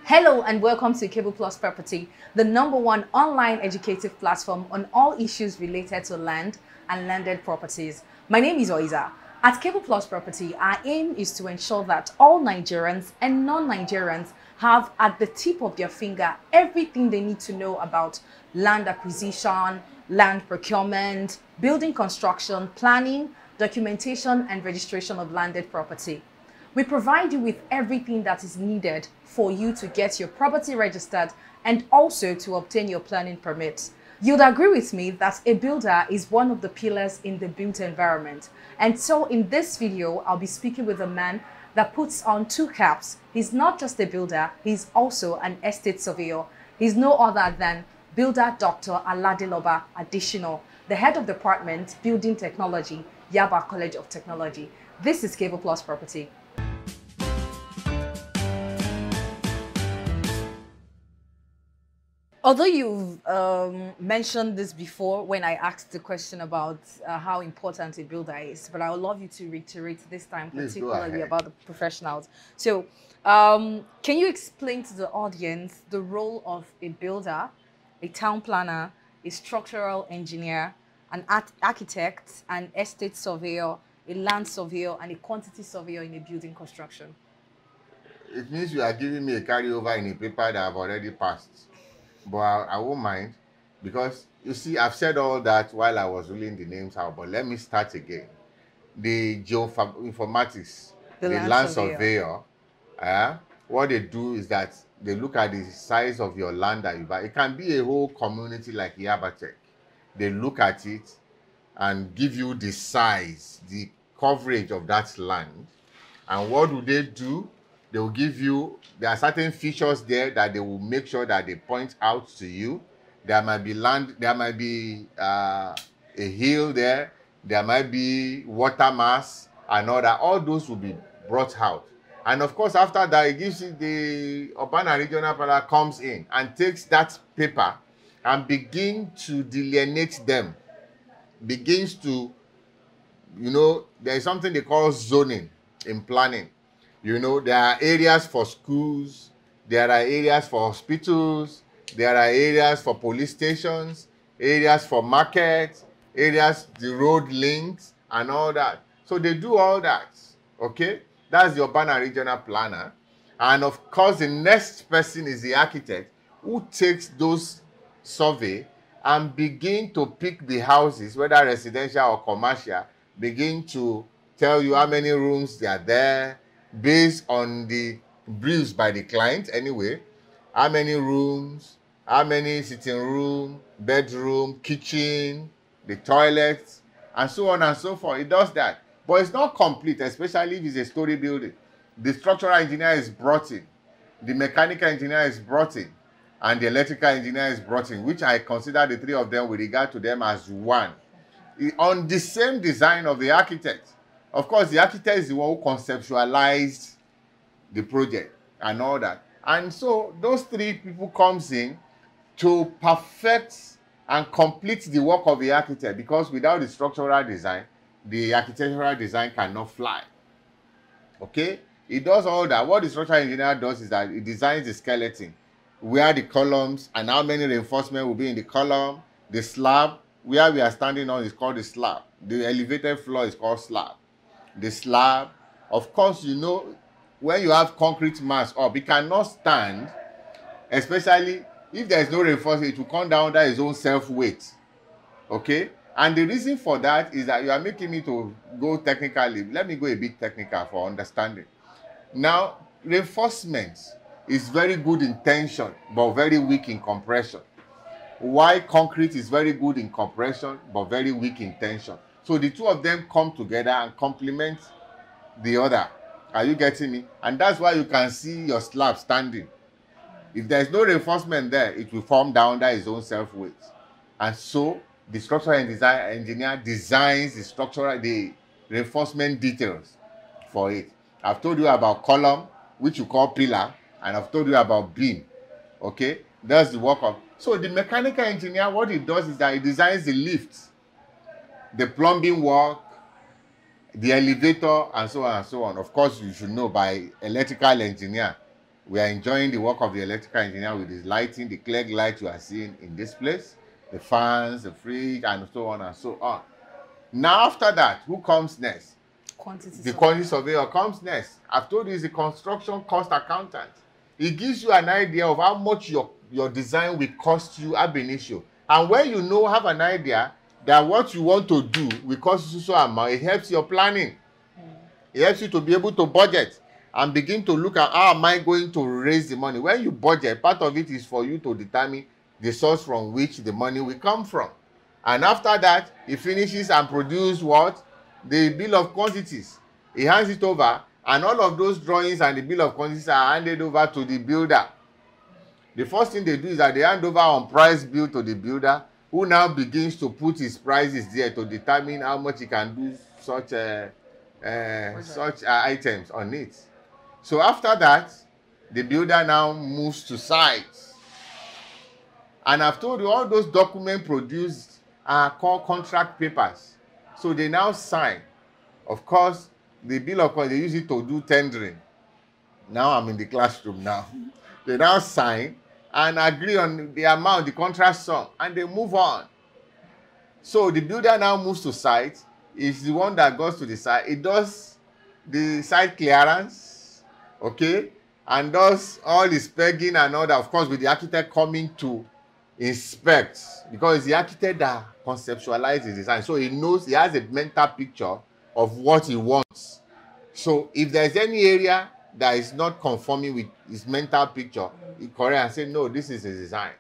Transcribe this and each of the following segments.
Hello and welcome to Cable Plus Property, the #1 online educative platform on all issues related to land and landed properties. My name is Oiza. At Cable Plus Property, our aim is to ensure that all Nigerians and non-Nigerians have at the tip of their finger everything they need to know about land acquisition, land procurement, building construction, planning, documentation and registration of landed property. We provide you with everything that is needed for you to get your property registered and also to obtain your planning permits. You'd agree with me that a builder is one of the pillars in the built environment. And so in this video, I'll be speaking with a man that puts on two caps. He's not just a builder, he's also an estate surveyor. He's no other than Builder Dr. Aladeloba Adesina, the head of department, Building Technology, Yaba College of Technology. This is Cable Plus Property. Although you've mentioned this before when I asked the question about how important a builder is, but I would love you to reiterate this time, particularly about the professionals. So can you explain to the audience the role of a builder, a town planner, a structural engineer, an architect, an estate surveyor, a land surveyor, and a quantity surveyor in a building construction? It means you are giving me a carryover in a paper that I've already passed. But I won't mind, because you see, I've said all that while I was ruling the names out, but let me start again. The geoinformatics, the land surveyor, what they do is that they look at the size of your land that you buy. It can be a whole community like Yaba Tech. They look at it and give you the size, the coverage of that land. And what do they do? They will give you, there are certain features there that they will make sure that they point out to you. There might be land, there might be a hill there, there might be water mass and all that. All those will be brought out. And of course, after that, it gives you the urban and regional planner comes in and takes that paper and begin to delineate them. Begins to, there is something they call zoning in planning. There are areas for schools, there are areas for hospitals, there are areas for police stations, areas for markets, areas, the road links, and all that. So they do all that, okay? That's the urban and regional planner. And of course, the next person is the architect who takes those survey and begin to pick the houses, whether residential or commercial, begin to tell you how many rooms they are there, based on the briefs by the client anyway, how many rooms, how many sitting room, bedroom, kitchen, the toilets, and so on and so forth. It does that. But it's not complete, especially if it's a story building. The structural engineer is brought in, the mechanical engineer is brought in, and the electrical engineer is brought in, which I consider the three of them with regard to them as one. On the same design of the architect. Of course, the architect is the one who conceptualized the project and all that. And so those three people comes in to perfect and complete the work of the architect, because without the structural design, the architectural design cannot fly. Okay? It does all that. What the structural engineer does is that it designs the skeleton, where the columns and how many reinforcements will be in the column, the slab, where we are standing on is called the slab. The elevated floor is called slab. The slab, of course, when you have concrete mass up, it cannot stand, especially if there is no reinforcement, it will come down under its own self-weight. Okay? And the reason for that is that you are making me to go technically. Let me go a bit technical for understanding. Now, reinforcement is very good in tension, but very weak in compression. Why concrete is very good in compression, but very weak in tension. So the two of them come together and complement the other. Are you getting me? And that's why you can see your slab standing. If there's no reinforcement there, it will form down under its own self-weight. And so the structural engineer designs the reinforcement details for it. I've told you about column, which you call pillar, and I've told you about beam. Okay? That's the work of. So the mechanical engineer, what he does is that he designs the lift, the plumbing work, the elevator, and so on and so on. Of course, you should know by electrical engineer We are enjoying the work of the electrical engineer with his lighting, the clear light you are seeing in this place, the fans, the fridge, and so on and so on. Now, after that, who comes next? The quantity surveyor comes next. I've told you he's a construction cost accountant. It gives you an idea of how much your design will cost you ab initio. And when you know, have an idea that what you want to do will cost you so amount, it helps your planning. It helps you to be able to budget and begin to look at how am I going to raise the money. When you budget, part of it is for you to determine the source from which the money will come from. And after that, he finishes and produces what? The bill of quantities. He hands it over, and all of those drawings and the bill of quantities are handed over to the builder. The first thing they do is that they hand over on price bill to the builder, who now begins to put his prices there to determine how much he can do such items on it. So after that, the builder now moves to site. And I've told you all those documents produced are called contract papers. So they now sign. Of course, the bill of quantities, they use it to do tendering. Now I'm in the classroom now. They now sign and agree on the amount, the contract sum, and they move on. So the builder now moves to site. Is the one that goes to the site. It does the site clearance, okay, and does all the pegging and all that, of course, with the architect coming to inspect, because it's the architect that conceptualizes the design. So he knows, he has a mental picture of what he wants. So if there's any area that is not conforming with his mental picture, he corrects and say, no, this is a design.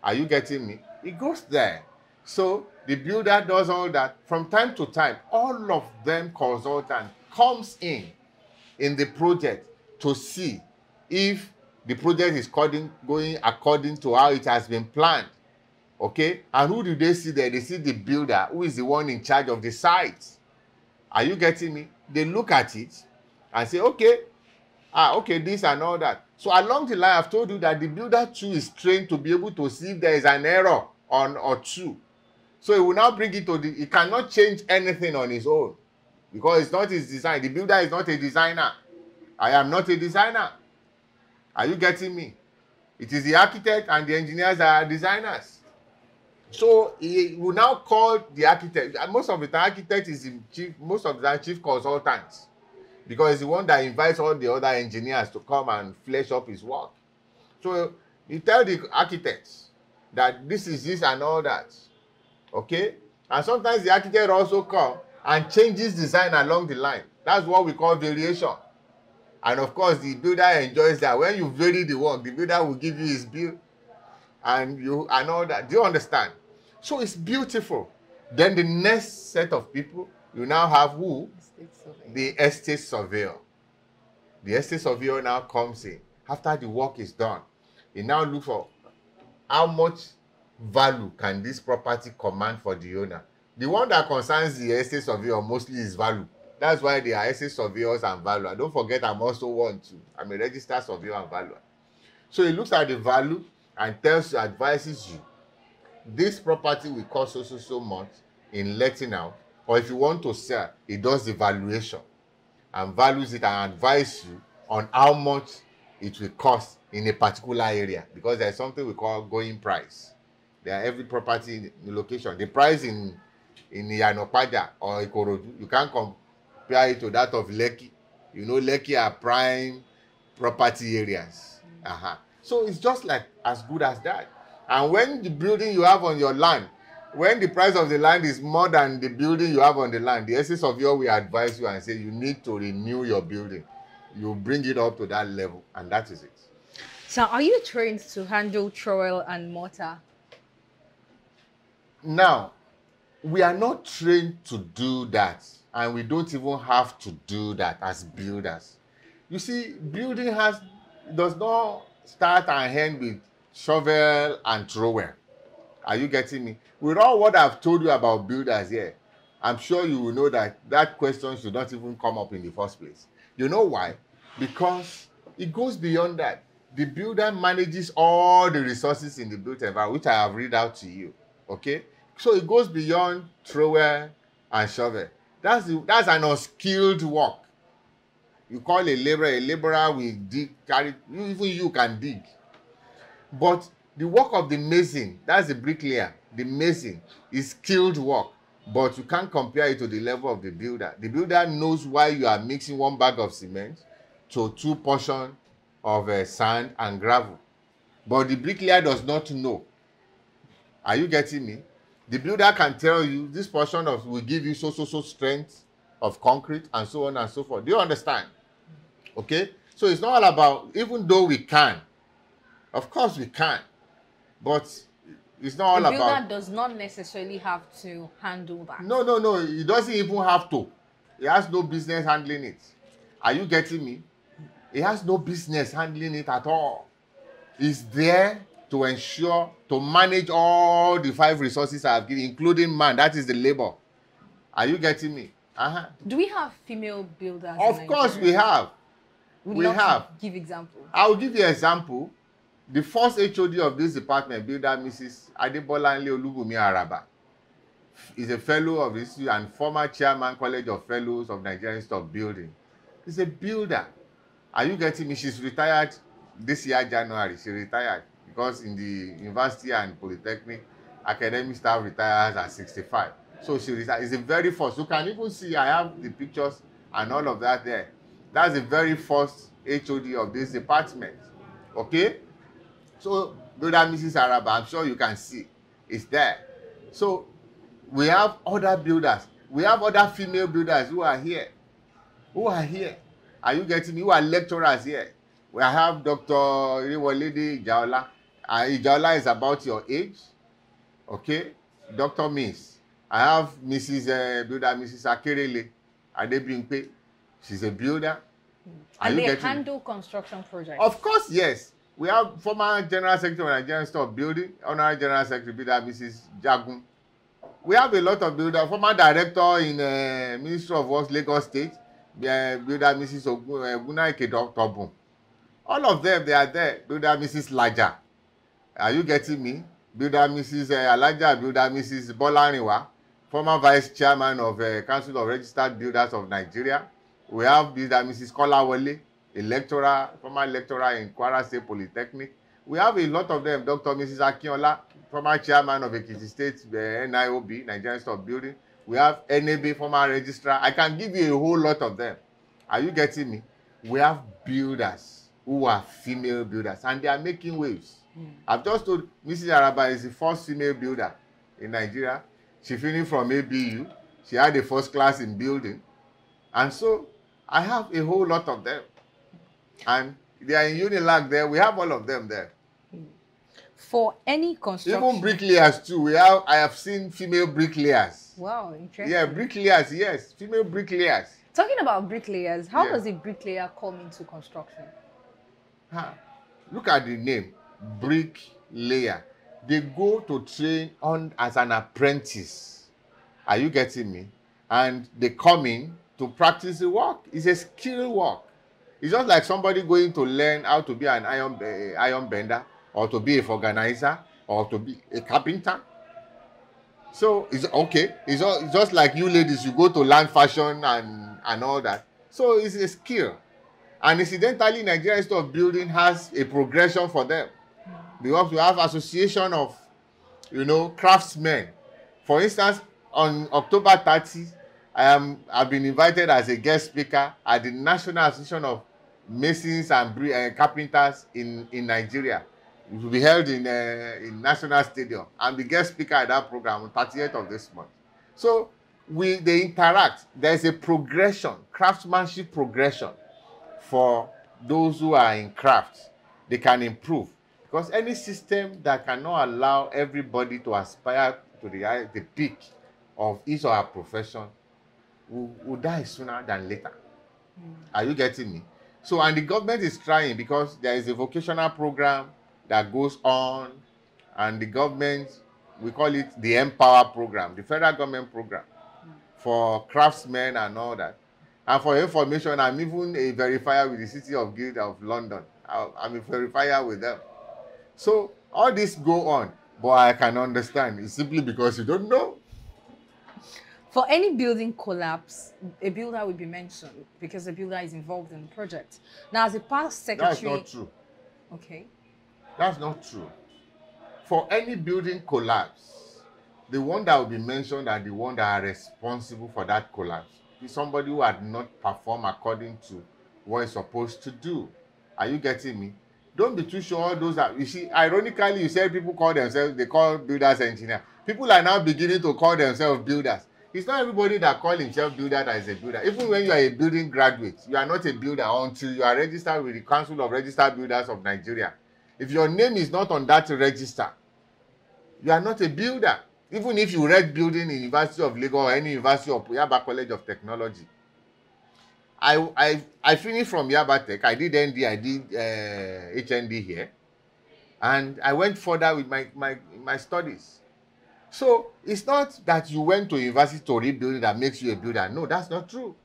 Are you getting me? It goes there. So the builder does all that. From time to time, all of them consultant comes in the project to see if the project is going according to how it has been planned. Okay? And who do they see there? They see the builder, who is the one in charge of the site. Are you getting me? They look at it and say, okay, okay, this and all that. So along the line, I've told you that the builder too is trained to be able to see if there is an error on or two. So he will now bring it to he cannot change anything on his own because it's not his design. The builder is not a designer. I am not a designer. Are you getting me? It is the architect and the engineers that are designers. So he will now call the architect. Most of the time, architect is the chief, most of the time chief consultant, because it's the one that invites all the other engineers to come and flesh up his work. So you tell the architects that this is this and all that. Okay? And sometimes the architect also come and changes design along the line. That's what we call variation. And of course, the builder enjoys that. When you vary the work, the builder will give you his bill and all that. Do you understand? So it's beautiful. Then the next set of people, you now have who? The estate surveyor. The estate surveyor now comes in. After the work is done, he now looks for how much value can this property command for the owner. The one that concerns the estate surveyor mostly is value. That's why they are estate surveyors and valuer. Don't forget, I'm also I'm a registered surveyor and valuer. So he looks at the value and advises you, this property will cost so much in letting out, or if you want to sell, he does the valuation and values it and advises you on how much it will cost in a particular area, because there's something we call going price. There are every property in the location. The price in Yanopaja or Ikorodu, you can't compare it to that of Lekki. You know, Lekki are prime property areas. So it's just like as good as that. And when the building you have on your land, when the price of the land is more than the building you have on the land, the estate surveyor will advise you and say you need to renew your building. You bring it up to that level, and that is it. So are you trained to handle trowel and mortar? Now, we are not trained to do that, and we don't even have to do that as builders. You see, building does not start and end with shovel and trowel. Are you getting me? With all what I've told you about builders here, I'm sure you will know that that question should not even come up in the first place. You know why? Because it goes beyond that. The builder manages all the resources in the built environment, which I have read out to you. Okay? So it goes beyond trowel and shovel. That's an unskilled work. You call a laborer will dig, carry, even you can dig. But the work of the mason, that's the bricklayer, the mason, is skilled work. But you can't compare it to the level of the builder. The builder knows why you are mixing 1 bag of cement to 2 portions of sand and gravel. But the bricklayer does not know. Are you getting me? The builder can tell you this portion of will give you so strength of concrete and so on and so forth. Do you understand? Okay? So it's not all about, even though we can, of course we can, but it's not all about. The builder does not necessarily have to handle that. No. He doesn't even have to. He has no business handling it. Are you getting me? He has no business handling it at all. He's there to ensure, to manage all the 5 resources I have given, including man, that is the labor. Are you getting me? Do we have female builders? Of course we have. We have. Give example. I will give you an example. The first HOD of this department, builder Mrs. Adebola Olubumi Araba, is a fellow of the institute and former chairman, College of Fellows of Nigerian Institute of Building. He's a builder. Are you getting me? She's retired this year, January. She retired because in the university and polytechnic, academic staff retires at 65. So she retired. It's the very first. You can even see I have the pictures and all of that there. That's the very first HOD of this department. Okay? So, builder Mrs. Araba, I'm sure you can see. It's there. So, we have other builders. We have other female builders who are here. Are you getting me? Who are lecturers here? We have Dr. Iriwolede Ijaola. Ijaola is about your age. Okay? Dr. Miss. I have Mrs. Builder Mrs. Akerele Adebimpe. She's a builder. And they handle construction projects? Of course, yes. We have former General Secretary of Nigerian Institute of Building, Honorary General Secretary Builder Mrs. Jagun. We have a lot of builders. Former Director in Ministry of Works, Lagos State, Builder Mrs. Ogunaike Tobun. All of them, they are there. Builder Mrs. Laja. Are you getting me? Builder Mrs. Alaja, Builder Mrs. Bolaniwa, former Vice Chairman of Council of Registered Builders of Nigeria. We have Builder Mrs. Kolawole, a lecturer, former lecturer in Kwara State Polytechnic. We have a lot of them. Dr. Mrs. Akinola, former chairman of Ekiti State NIOB, Nigerian Institute of Building. We have NAB, former registrar. I can give you a whole lot of them. Are you getting me? We have builders who are female builders, and they are making waves. I've just told Mrs. Araba is the first female builder in Nigeria. She finished from ABU. She had a first class in building. And so I have a whole lot of them. And they are in Unilag there. We have all of them there. For any construction. Even bricklayers too. I have seen female bricklayers. Wow, interesting. Yeah, bricklayers, yes. Female bricklayers. Talking about bricklayers, how does a bricklayer come into construction? Look at the name, bricklayer. They go to train on as an apprentice. Are you getting me? And they come in to practice the work. It's a skill work. It's just like somebody going to learn how to be an iron bender, or to be a organizer, or to be a carpenter. So it's okay. It's just like you ladies, you go to learn fashion and all that. So it's a skill. And incidentally, Nigerian Institute of Building has a progression for them. Because we have association of, craftsmen. For instance, on October 30, I've been invited as a guest speaker at the National Association of Masons and Carpenters in Nigeria. It will be held in National Stadium. I'm the guest speaker at that program on 30th of this month. So they interact. There's a progression, craftsmanship progression for those who are in crafts. They can improve. Because any system that cannot allow everybody to aspire to the peak of his or her profession will die sooner than later. Are you getting me? So, and the government is trying, because there is a vocational program that goes on, and the government, we call it the Empower program, the federal government program for craftsmen and all that. And for information, I'm even a verifier with the City of Guild of London. I'm a verifier with them. So all this go on, but I can understand. It's simply because you don't know. For any building collapse, a builder will be mentioned because the builder is involved in the project. Now, as a past That's secretary, not true. okay, That's not true. For any building collapse, the one that will be mentioned are the one that are responsible for that collapse. Is somebody who had not performed according to what he's supposed to do. Are you getting me? Don't be too sure those are, you see, ironically, you said people call themselves, they call builders engineer. People are now beginning to call themselves builders. It's not everybody that call himself builder that is a builder. Even when you are a building graduate, you are not a builder until you are registered with the Council of Registered Builders of Nigeria. If your name is not on that register, you are not a builder. Even if you read building in University of Lagos or any University of Yaba College of Technology. I finished from Yaba Tech. I did ND, I did HND here. And I went further with my studies. So it's not that you went to university to rebuild that makes you a builder. No, that's not true.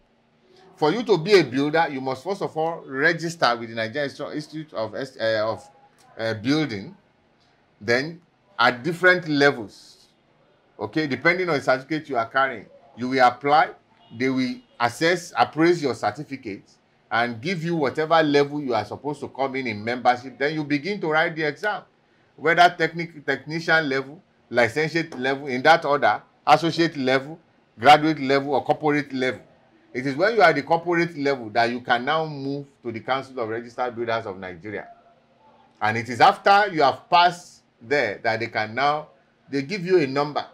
For you to be a builder, you must first of all register with the Nigerian Institute of Building. Then at different levels, okay, depending on the certificate you are carrying, you will apply. They will appraise your certificate and give you whatever level you are supposed to come in membership. Then you begin to write the exam, whether technician level, licentiate level, in that order, associate level, graduate level, or corporate level. It is when you are at the corporate level that you can now move to the Council of Registered Builders of Nigeria. And it is after you have passed there that they give you a number.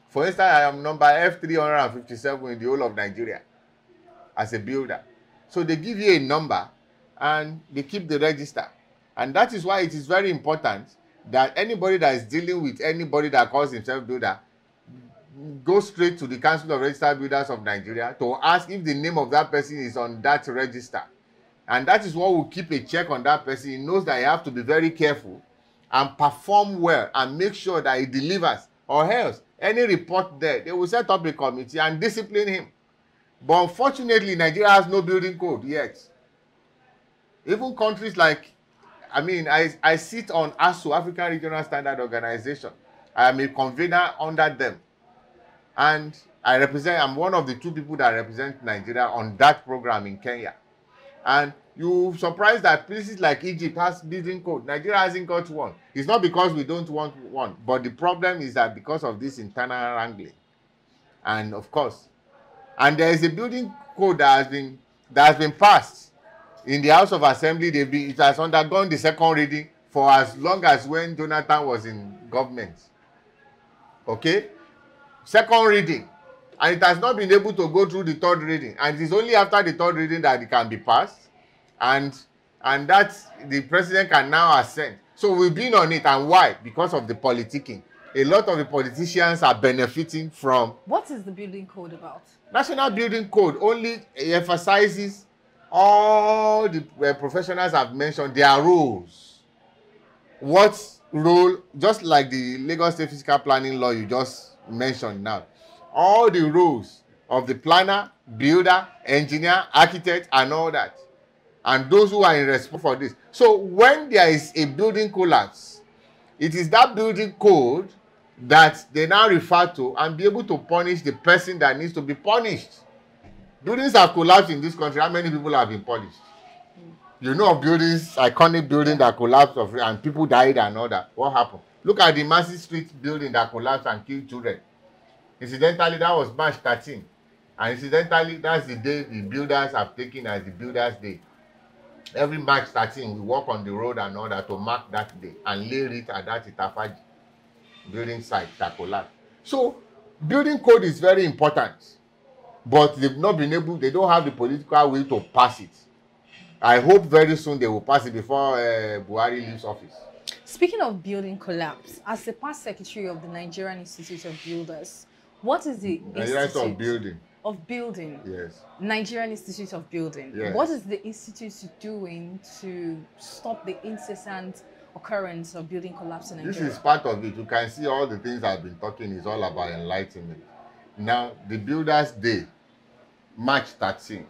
For instance, I am number F357 in the whole of Nigeria as a builder. So they give you a number and they keep the register. And that is why it is very important that anybody that is dealing with anybody that calls himself builder go straight to the Council of Registered Builders of Nigeria to ask if the name of that person is on that register. And that is what will keep a check on that person. He knows that you have to be very careful and perform well and make sure that he delivers, or else any report there, they will set up a committee and discipline him. But unfortunately, Nigeria has no building code yet. Even countries like, I sit on ASU, African Regional Standard Organization. I am a convener under them. And I'm one of the 2 people that represent Nigeria on that program in Kenya. And you're surprised that places like Egypt has building code. Nigeria hasn't got one. It's not because we don't want one, but the problem is that because of this internal wrangling. And of course, and there is a building code that has been passed in the House of Assembly. It has undergone the second reading for as long as when Jonathan was in government. Okay? Second reading. And it has not been able to go through the third reading. And it is only after the third reading that it can be passed. And that the president can now assent. So we've been on it. And why? Because of the politicking. A lot of the politicians are benefiting from. What is the building code about? National Building Code only emphasizes all the professionals have mentioned their roles. What role, just like the Lagos State Physical Planning Law you just mentioned now, all the roles of the planner, builder, engineer, architect, and all that, and those who are in responsibility for this. So when there is a building collapse, it is that building code that they now refer to and be able to punish the person that needs to be punished. Buildings have collapsed in this country. How many people have been punished? You know of buildings, iconic building that collapsed and people died and all that. What happened? Look at the Massey Street building that collapsed and killed children. Incidentally, that was March 13. And incidentally, that's the day the builders have taken as the Builders' Day. Every March 13, we walk on the road and all that to mark that day and lay it at that Itafaji building site that collapsed. So, building code is very important, but they've not been able, they don't have the political will to pass it. I hope very soon they will pass it before Buhari leaves office. Speaking of building collapse, as the past secretary of the Nigerian Institute of Builders, what is the Institute of Building? Yes. Nigerian Institute of Building. Yes. What is the institute doing to stop the incessant occurrence of building collapse in Nigeria? This is part of it. You can see all the things I've been talking is all about enlightenment. Now, the Builders' Day, March 13,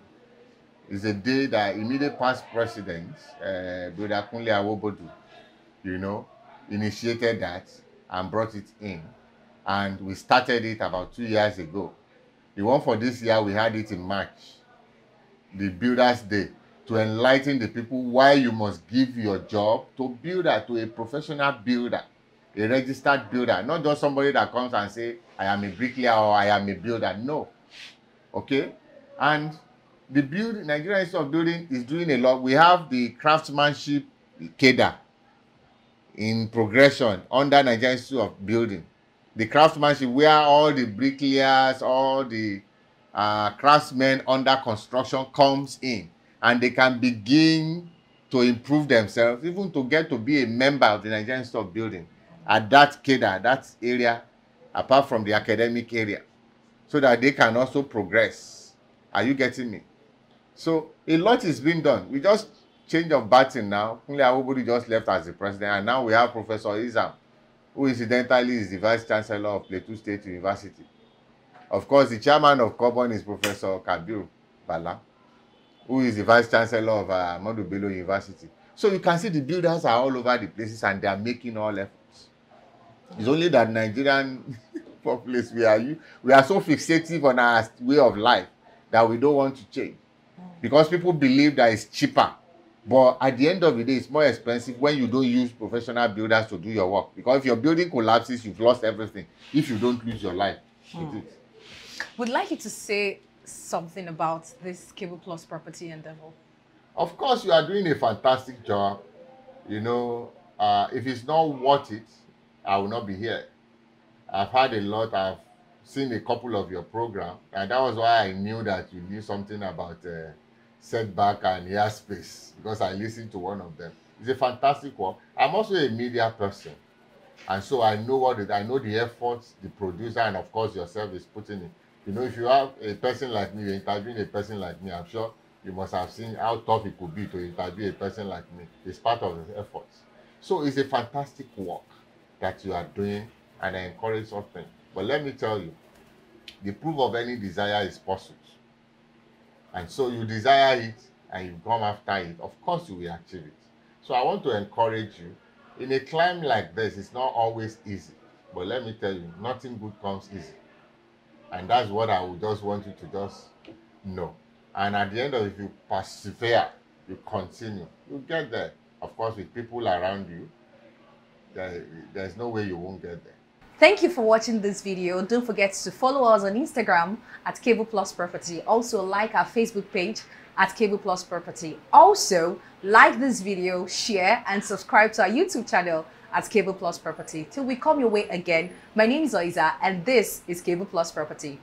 is a day that immediate past president, Brother Kunle Awobodu, initiated that and brought it in. And we started it about 2 years ago. The one for this year, we had it in March, the Builders Day, to enlighten the people why you must give your job to builder, to a professional builder, a registered builder, not just somebody that comes and say, I am a bricklayer or I am a builder. No. Okay? And the Nigerian Institute of Building is doing a lot. We have the craftsmanship cadre in progression under Nigerian Institute of Building. The craftsmanship, where all the bricklayers, all the craftsmen under construction comes in, and they can begin to improve themselves, even to get to be a member of the Nigerian Institute of Building at that cadre, that area, apart from the academic area, so that they can also progress. Are you getting me? So a lot is being done. We just change of baton now. Kunle Awobodi just left as the president, and now we have Professor Izam, who incidentally is the Vice Chancellor of Plateau State University. Of course, the chairman of Cobon is Professor Kabir Bala, who is the Vice Chancellor of Ahmadu Bello University. So you can see the builders are all over the places, and they are making all efforts. It's only that Nigerian populace, we are so fixative on our way of life that we don't want to change. Because people believe that it's cheaper. But at the end of the day, it's more expensive when you don't use professional builders to do your work. Because if your building collapses, you've lost everything. If you don't lose your life with it. Would like you to say something about this Cable Plus property endeavor. Of course, you are doing a fantastic job. You know, if it's not worth it, I will not be here. I've had a lot. I've seen a couple of your programs, and that was why I knew that you knew something about setback and airspace, because I listened to one of them. It's a fantastic work. I'm also a media person, and so I know I know the efforts the producer and of course yourself is putting in. You know, if you have a person like me, you're interviewing a person like me, I'm sure you must have seen how tough it could be to interview a person like me. It's part of the efforts. So it's a fantastic work that you are doing, and I encourage something. But let me tell you, the proof of any desire is pursuit. And so you desire it and you come after it, of course you will achieve it. So I want to encourage you. In a climb like this, it's not always easy. But let me tell you, nothing good comes easy. And that's what I would just want you to just know. And at the end of it, if you persevere, you continue, you get there. Of course, with people around you, there's no way you won't get there. Thank you for watching this video. Don't forget to follow us on Instagram at Cable Plus Property. Also like our Facebook page at Cable Plus Property. Also like this video, share and subscribe to our YouTube channel at Cable Plus Property. Till we come your way again, my name is Oiza and this is Cable Plus Property.